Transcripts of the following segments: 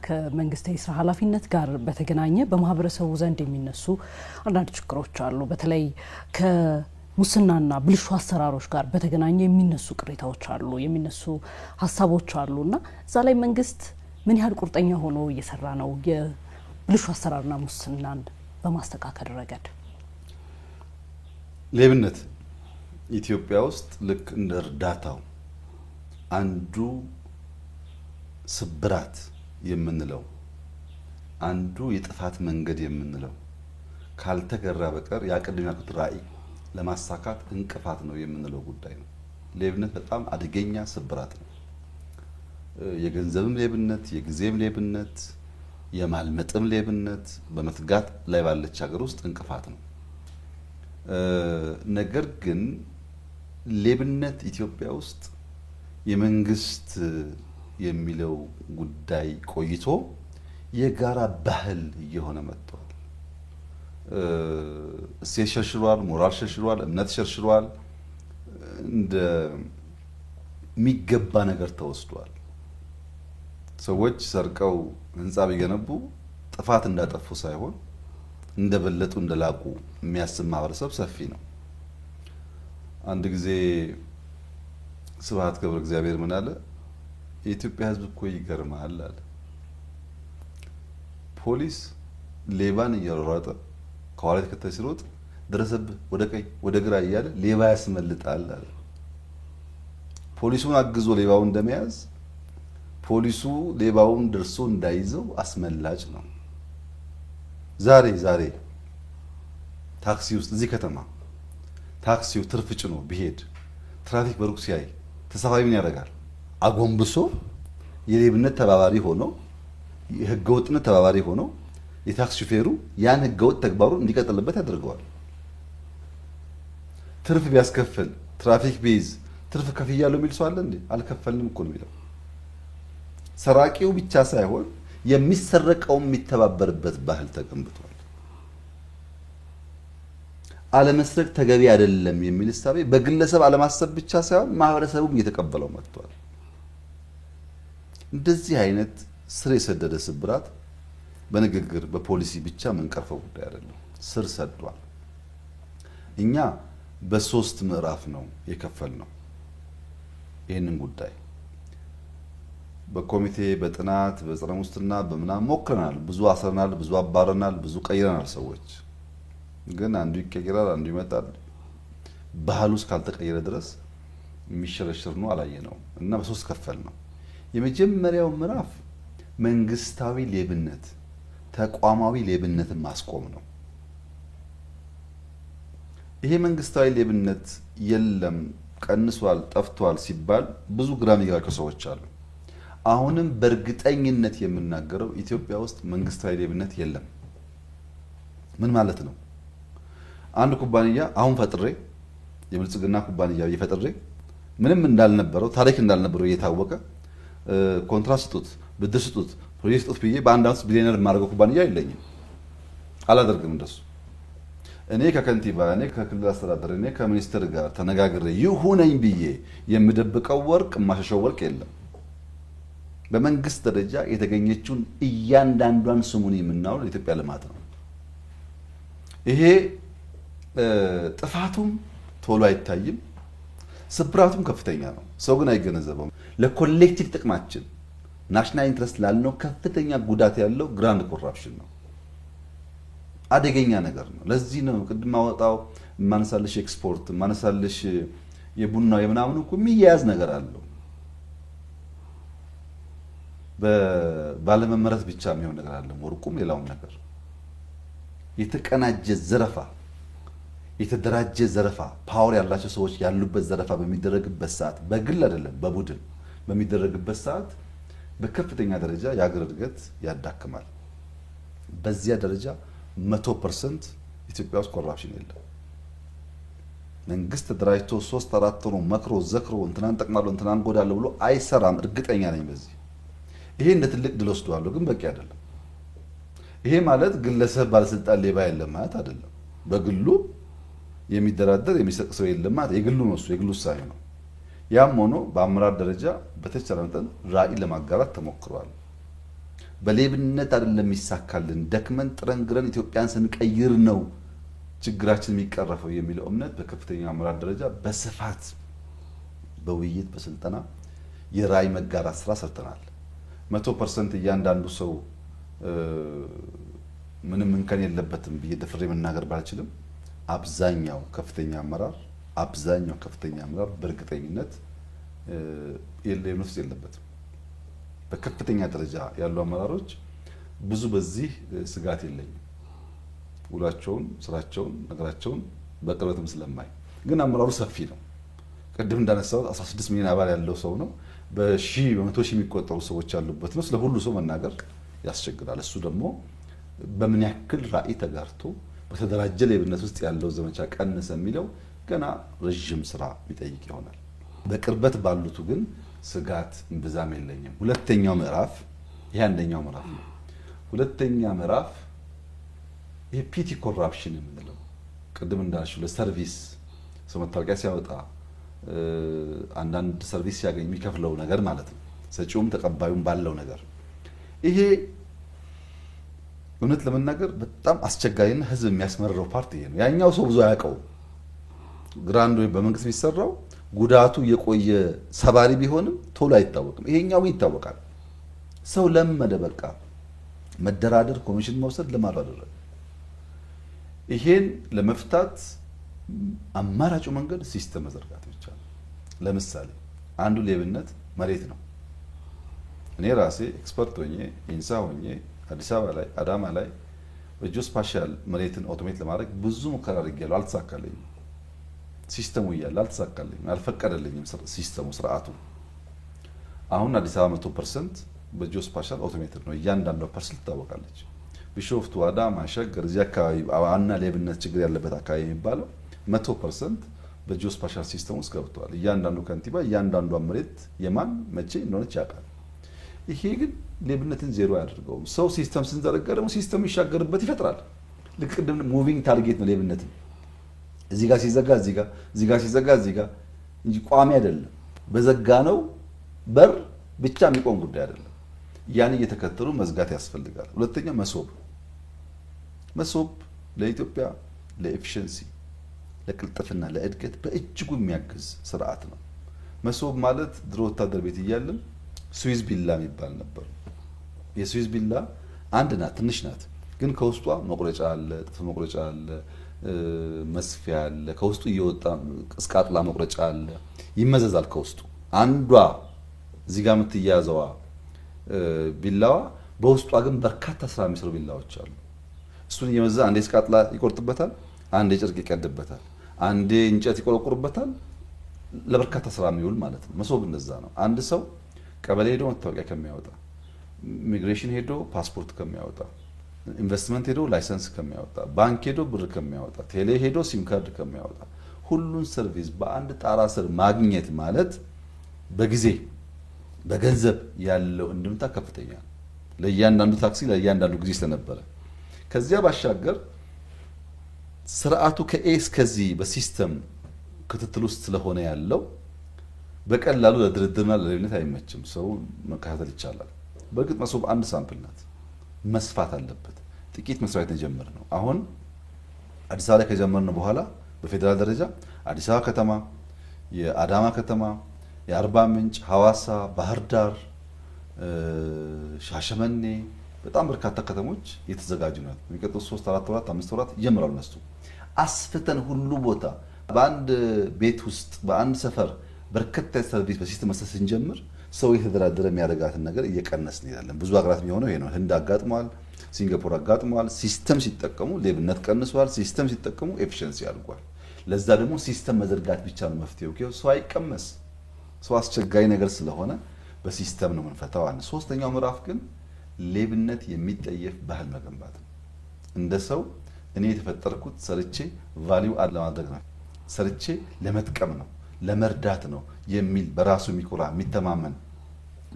ከመንግስታዊ ስራ ኃላፊነት ጋር በተገናኘ በማህበረሰቡ ዘንድ የሚነሱ አንዳንድ ችግሮች አሉ። በተለይ ከሙስናና ብልሹ አሰራሮች ጋር በተገናኘ የሚነሱ ቅሬታዎች አሉ፣ የሚነሱ ሀሳቦች አሉና እዛ ላይ መንግስት ምን ያህል ቁርጠኛ ሆኖ እየሰራ ነው የብልሹ አሰራርና ሙስናን በማስተካከል ረገድ? ሌብነት ኢትዮጵያ ውስጥ ልክ እንደ እርዳታው አንዱ ስብራት የምንለው አንዱ የጥፋት መንገድ የምንለው ካልተገራ በቀር ያቀድም ያልኩት ራዕይ ለማሳካት እንቅፋት ነው የምንለው ጉዳይ ነው። ሌብነት በጣም አደገኛ ስብራት ነው። የገንዘብም ሌብነት፣ የጊዜም ሌብነት፣ የማልመጥም ሌብነት በመትጋት ላይ ባለች ሀገር ውስጥ እንቅፋት ነው። ነገር ግን ሌብነት ኢትዮጵያ ውስጥ የመንግስት የሚለው ጉዳይ ቆይቶ የጋራ ባህል እየሆነ መጥቷል። እሴት ሸርሽሯል፣ ሞራል ሸርሽሯል፣ እምነት ሸርሽሯል። እንደሚገባ ነገር ተወስዷል። ሰዎች ሰርቀው ህንፃ ቢገነቡ ጥፋት እንዳጠፉ ሳይሆን እንደበለጡ እንደላቁ የሚያስብ ማህበረሰብ ሰፊ ነው። አንድ ጊዜ ስብሐት ገብረ እግዚአብሔር ምን አለ? የኢትዮጵያ ህዝብ እኮ ይገርማል አለ። ፖሊስ ሌባን እየሮጠ ከኋላ ተከታይ ሲሮጥ ደረሰብህ ወደ ቀኝ ወደ ግራ እያለ ሌባ ያስመልጣል አለ። ፖሊሱን አግዞ ሌባውን እንደመያዝ ፖሊሱ ሌባውን ደርሶ እንዳይዘው አስመላጭ ነው። ዛሬ ታክሲ ውስጥ እዚህ ከተማ ታክሲው ትርፍ ጭኖ ቢሄድ ትራፊክ በሩቅ ሲያይ ተሳፋሪ ምን ያደርጋል? አጎንብሶ የሌብነት ተባባሪ ሆኖ የህገወጥነት ተባባሪ ሆኖ የታክሲ ሹፌሩ ያን ህገወጥ ተግባሩን እንዲቀጥልበት ያደርገዋል። ትርፍ ቢያስከፍል ትራፊክ ቢይዝ ትርፍ ከፍያለሁ የሚል ሰው አለ እንዴ? አልከፈልንም እኮ ነው የሚለው። ሰራቂው ብቻ ሳይሆን የሚሰረቀው የሚተባበርበት ባህል ተገንብቷል። አለመስረቅ ተገቢ አይደለም የሚል እሳቤ በግለሰብ አለማሰብ ብቻ ሳይሆን ማህበረሰቡም እየተቀበለው መጥቷል። እንደዚህ አይነት ስር የሰደደ ስብራት በንግግር በፖሊሲ ብቻ መንቀርፈው ጉዳይ አይደለም፣ ስር ሰዷል። እኛ በሶስት ምዕራፍ ነው የከፈልነው ይህንን ጉዳይ። በኮሚቴ በጥናት በጸረ ሙስና በምናምን ሞክረናል። ብዙ አስረናል፣ ብዙ አባረናል፣ ብዙ ቀይረናል። ሰዎች ግን አንዱ ይቀየራል፣ አንዱ ይመጣል። ባህሉ እስካልተቀየረ ድረስ የሚሸረሸር ነው አላየነው እና በሶስት ከፈል ነው። የመጀመሪያው ምዕራፍ መንግስታዊ ሌብነት፣ ተቋማዊ ሌብነትን ማስቆም ነው። ይሄ መንግስታዊ ሌብነት የለም ቀንሷል፣ ጠፍቷል ሲባል ብዙ ግራ የሚገባቸው ሰዎች አሉ። አሁንም በእርግጠኝነት የምናገረው ኢትዮጵያ ውስጥ መንግስታዊ ሌብነት የለም። ምን ማለት ነው? አንድ ኩባንያ አሁን ፈጥሬ የብልጽግና ኩባንያ እየፈጥሬ ምንም እንዳልነበረው ታሪክ እንዳልነበረው እየታወቀ ኮንትራት ስጡት፣ ብድር ስጡት፣ ፕሮጀክት ስጡት ብዬ በአንድ አመት ቢሊዮነር የማደርገው ኩባንያ የለኝም። አላደርግም እንደሱ። እኔ ከከንቲባ እኔ ከክልል አስተዳደር እኔ ከሚኒስትር ጋር ተነጋግሬ ይሁነኝ ብዬ የምደብቀው ወርቅ የማሸሸው ወርቅ የለም። በመንግስት ደረጃ የተገኘችውን እያንዳንዷን ስሙን የምናውለው የኢትዮጵያ ልማት ነው። ይሄ ጥፋቱም ቶሎ አይታይም፣ ስብራቱም ከፍተኛ ነው። ሰው ግን አይገነዘበውም። ለኮሌክቲቭ ጥቅማችን ናሽናል ኢንትረስት ላልነው ከፍተኛ ጉዳት ያለው ግራንድ ኮራፕሽን ነው። አደገኛ ነገር ነው። ለዚህ ነው ቅድም አወጣው ማነሳልሽ ኤክስፖርት ማነሳልሽ የቡናው የምናምኑ እኮ የሚያያዝ ነገር አለው። ባለመመረት ብቻ የሚሆን ነገር አለ። ወርቁም ሌላውም ነገር የተቀናጀ ዘረፋ፣ የተደራጀ ዘረፋ፣ ፓወር ያላቸው ሰዎች ያሉበት ዘረፋ በሚደረግበት ሰዓት በግል አይደለም በቡድን በሚደረግበት ሰዓት በከፍተኛ ደረጃ የሀገር እድገት ያዳክማል። በዚያ ደረጃ 100% ኢትዮጵያ ውስጥ ኮራፕሽን የለም። መንግስት ተደራጅቶ 3-4 ሆኖ መክሮ ዘክሮ እንትናን ጠቅማለሁ እንትናን ጎዳለሁ ብሎ አይሰራም። እርግጠኛ ነኝ በዚህ። ይሄ እንደ ትልቅ ድል ወስደዋለሁ፣ ግን በቂ አይደለም። ይሄ ማለት ግለሰብ ባለስልጣን ሌባ የለም ማለት አይደለም። በግሉ የሚደራደር የሚሰቅ ሰው የለም ማለት የግሉ ነው፣ እሱ የግሉ ውሳኔ ነው። ያም ሆኖ በአመራር ደረጃ በተቻለ መጠን ራዕይ ለማጋራት ተሞክሯል። በሌብነት አይደለም ይሳካልን፣ ደክመን ጥረን ግረን ኢትዮጵያን ስንቀይር ነው ችግራችን የሚቀረፈው የሚለው እምነት በከፍተኛ አመራር ደረጃ በስፋት በውይይት በስልጠና የራዕይ መጋራት ስራ ሰርተናል። 100% እያንዳንዱ ሰው ምንም እንከን የለበትም ብዬ ደፍሬ መናገር ባልችልም አብዛኛው ከፍተኛ አመራር በእርግጠኝነት ሌብነት ውስጥ የለበትም። በከፍተኛ ደረጃ ያሉ አመራሮች ብዙ በዚህ ስጋት የለኝም። ውሏቸውን፣ ስራቸውን፣ ነገራቸውን በቅርበትም ስለማይ ግን አመራሩ ሰፊ ነው። ቅድም እንዳነሳሁት 16 ሚሊዮን አባል ያለው ሰው ነው። በመቶ ሺህ የሚቆጠሩ ሰዎች ያሉበት ነው። ስለ ሁሉ ሰው መናገር ያስቸግራል። እሱ ደግሞ በምን ያክል ራዕይ ተጋርቶ በተደራጀ ሌብነት ውስጥ ያለው ዘመቻ ቀነሰ የሚለው ገና ረዥም ስራ የሚጠይቅ ይሆናል። በቅርበት ባሉቱ ግን ስጋት እምብዛም የለኝም። ሁለተኛው ምዕራፍ ይሄ አንደኛው ምዕራፍ ነው። ሁለተኛ ምዕራፍ ይሄ ፒቲ ኮራፕሽን የምንለው ቅድም እንዳልሽው ለሰርቪስ ሰው መታወቂያ ሲያወጣ አንዳንድ ሰርቪስ ሲያገኝ የሚከፍለው ነገር ማለት ነው። ሰጪውም ተቀባዩም ባለው ነገር ይሄ እውነት ለመናገር በጣም አስቸጋሪና ህዝብ የሚያስመርረው ፓርቲ ነው። ያኛው ሰው ብዙ አያውቀውም። ግራንድ ወይ በመንግስት የሚሰራው ጉዳቱ የቆየ ሰባሪ ቢሆንም ቶሎ አይታወቅም። ይሄኛው ይታወቃል። ሰው ለመደ፣ በቃ መደራደር፣ ኮሚሽን መውሰድ ልማዱ አደረገ። ይሄን ለመፍታት አማራጩ መንገድ ሲስተም መዘርጋት ብቻ ነው። ለምሳሌ አንዱ ሌብነት መሬት ነው። እኔ ራሴ ኤክስፐርት ሆኜ ኢንሳ ሆኜ አዲስ አበባ ላይ አዳማ ላይ በጂኦስፓሻል መሬትን ኦቶሜት ለማድረግ ብዙ ሙከራ አድርጌያለሁ። አልተሳካልኝም። ሲስተሙ እያለ አልተሳካልኝም፣ አልፈቀደልኝም ሲስተሙ ስርዓቱ። አሁን አዲስ አበባ 100% በጂኦስፓሻል ኦቶሜትድ ነው። እያንዳንዷ ፐርሰንት ትታወቃለች። ቢሾፍቱ፣ አዳማ፣ ሸገር እዚህ አካባቢ ዋና ሌብነት ችግር ያለበት አካባቢ የሚባለው 100% በጂኦስፓሻል ሲስተም ውስጥ ገብተዋል። እያንዳንዱ ከንቲባ እያንዳንዷ መሬት የማን መቼ እንደሆነች ያውቃል። ይሄ ግን ሌብነትን ዜሮ አያደርገውም። ሰው ሲስተም ስንዘረጋ ደግሞ ሲስተሙ ይሻገርበት ይፈጥራል። ልክ ቅድም ሙቪንግ ታርጌት ነው ሌብነትን። እዚህ ጋር ሲዘጋ እዚህ ጋር፣ እዚህ ጋር ሲዘጋ እዚህ ጋር እንጂ ቋሚ አይደለም። በዘጋ ነው በር ብቻ የሚቆም ጉዳይ አይደለም። ያን እየተከተሉ መዝጋት ያስፈልጋል። ሁለተኛ መሶብ ለኢትዮጵያ ለኤፊሽንሲ ለቅልጥፍና ለእድገት በእጅጉ የሚያግዝ ስርዓት ነው። መሶብ ማለት ድሮ ወታደር ቤት እያለን ስዊዝ ቢላ የሚባል ነበር። የስዊዝ ቢላ አንድ ናት፣ ትንሽ ናት፣ ግን ከውስጧ መቁረጫ አለ፣ ጥፍር መቁረጫ አለ፣ መስፊያ አለ፣ ከውስጡ እየወጣ እስቃጥላ መቁረጫ አለ፣ ይመዘዛል ከውስጡ። አንዷ እዚህ ጋር የምትያዘዋ ቢላዋ በውስጧ ግን በርካታ ስራ የሚሰሩ ቢላዎች አሉ። እሱን እየመዘዘ አንዴ እስቃጥላ ይቆርጥበታል፣ አንዴ ጨርቅ ይቀድበታል፣ አንዴ እንጨት ይቆረቁርበታል። ለበርካታ ስራ የሚውል ማለት ነው። መሶብ እንደዛ ነው። አንድ ሰው ቀበሌ ሄዶ መታወቂያ ከሚያወጣ፣ ኢሚግሬሽን ሄዶ ፓስፖርት ከሚያወጣ፣ ኢንቨስትመንት ሄዶ ላይሰንስ ከሚያወጣ፣ ባንክ ሄዶ ብር ከሚያወጣ፣ ቴሌ ሄዶ ሲም ካርድ ከሚያወጣ ሁሉን ሰርቪስ በአንድ ጣራ ስር ማግኘት ማለት በጊዜ በገንዘብ ያለው እንድምታ ከፍተኛ ነው። ለእያንዳንዱ ታክሲ ለእያንዳንዱ ጊዜ ስለነበረ ከዚያ ባሻገር ስርዓቱ ከኤ እስከዚህ በሲስተም ክትትል ውስጥ ስለሆነ ያለው በቀላሉ ለድርድርና ለሌብነት አይመችም። ሰው መከታተል ይቻላል። በእርግጥ መሶብ አንድ ሳምፕል ናት፣ መስፋት አለበት። ጥቂት መስራት የተጀመረ ነው። አሁን አዲስ አበባ ላይ ከጀመርን በኋላ በፌዴራል ደረጃ አዲስ አበባ ከተማ፣ የአዳማ ከተማ፣ የአርባ ምንጭ፣ ሐዋሳ፣ ባህር ዳር፣ ሻሸመኔ በጣም በርካታ ከተሞች እየተዘጋጁ ነው። የሚቀጥሉት 3 4 ወራት 5 ወራት ይጀምራሉ። እነሱ አስፍተን ሁሉ ቦታ በአንድ ቤት ውስጥ በአንድ ሰፈር በርካታ ሰርቪስ በሲስተም መስጠት ስንጀምር ሰው የተደራደረ የሚያደርጋትን ነገር እየቀነስን እንሄዳለን። ብዙ ሀገራት የሚሆነው ይሄ ነው። ህንድ አጋጥሟል፣ ሲንጋፖር አጋጥሟል። ሲስተም ሲጠቀሙ ሌብነት ቀንሷል። ሲስተም ሲጠቀሙ ኤፊሽንሲ አድርጓል። ለዛ ደግሞ ሲስተም መዘርጋት ብቻ ነው መፍትሄው። ሰው አይቀመስ፣ ሰው አስቸጋሪ ነገር ስለሆነ በሲስተም ነው የምንፈታው። ሶስተኛው ምዕራፍ ግን ሌብነት የሚጠየፍ ባህል መገንባት ነው። እንደ ሰው እኔ የተፈጠርኩት ሰርቼ ቫልዩ አድ ለማድረግ ነው፣ ሰርቼ ለመጥቀም ነው፣ ለመርዳት ነው የሚል በራሱ የሚኮራ የሚተማመን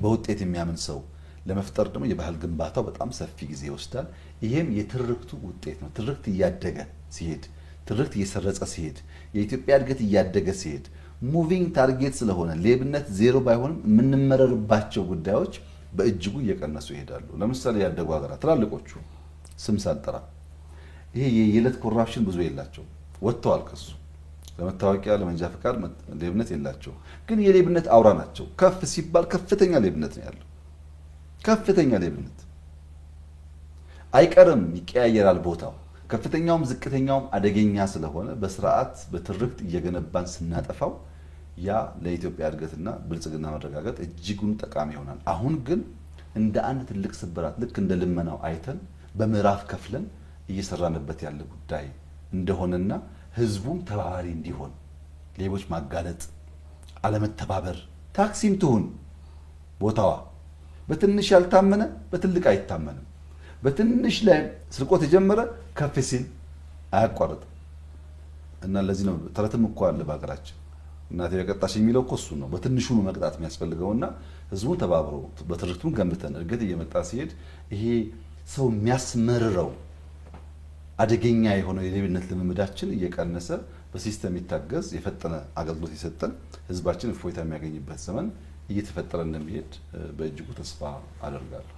በውጤት የሚያምን ሰው ለመፍጠር ደግሞ የባህል ግንባታው በጣም ሰፊ ጊዜ ይወስዳል። ይሄም የትርክቱ ውጤት ነው። ትርክት እያደገ ሲሄድ፣ ትርክት እየሰረጸ ሲሄድ፣ የኢትዮጵያ እድገት እያደገ ሲሄድ ሙቪንግ ታርጌት ስለሆነ ሌብነት ዜሮ ባይሆንም የምንመረርባቸው ጉዳዮች በእጅጉ እየቀነሱ ይሄዳሉ። ለምሳሌ ያደጉ ሀገራት ትላልቆቹ ስም ሳልጠራ ይሄ የየዕለት ኮራፕሽን ብዙ የላቸው፣ ወጥተዋል ከሱ። ለመታወቂያ ለመንጃ ፈቃድ ሌብነት የላቸው፣ ግን የሌብነት አውራ ናቸው። ከፍ ሲባል ከፍተኛ ሌብነት ነው ያለው። ከፍተኛ ሌብነት አይቀርም፣ ይቀያየራል ቦታው። ከፍተኛውም ዝቅተኛውም አደገኛ ስለሆነ በስርዓት በትርክት እየገነባን ስናጠፋው ያ ለኢትዮጵያ እድገትና ብልጽግና መረጋገጥ እጅጉን ጠቃሚ ይሆናል። አሁን ግን እንደ አንድ ትልቅ ስብራት ልክ እንደ ልመናው አይተን በምዕራፍ ከፍለን እየሰራንበት ያለ ጉዳይ እንደሆነና ህዝቡም ተባባሪ እንዲሆን ሌቦች ማጋለጥ፣ አለመተባበር። ታክሲም ትሁን ቦታዋ በትንሽ ያልታመነ በትልቅ አይታመንም። በትንሽ ላይ ስርቆት የጀመረ ከፍ ሲል አያቋርጥም። እና ለዚህ ነው ተረትም እኮ አለ በሀገራችን እናቴ በቀጣሽ የሚለው እኮ እሱ ነው። በትንሹ ነው መቅጣት የሚያስፈልገውና ህዝቡን ተባብሮ በትርክቱን ገንብተን እድገት እየመጣ ሲሄድ ይሄ ሰው የሚያስመርረው አደገኛ የሆነው የሌብነት ልምምዳችን እየቀነሰ በሲስተም ይታገዝ የፈጠነ አገልግሎት የሰጠን ህዝባችን እፎይታ የሚያገኝበት ዘመን እየተፈጠረ እንደሚሄድ በእጅጉ ተስፋ አደርጋለሁ።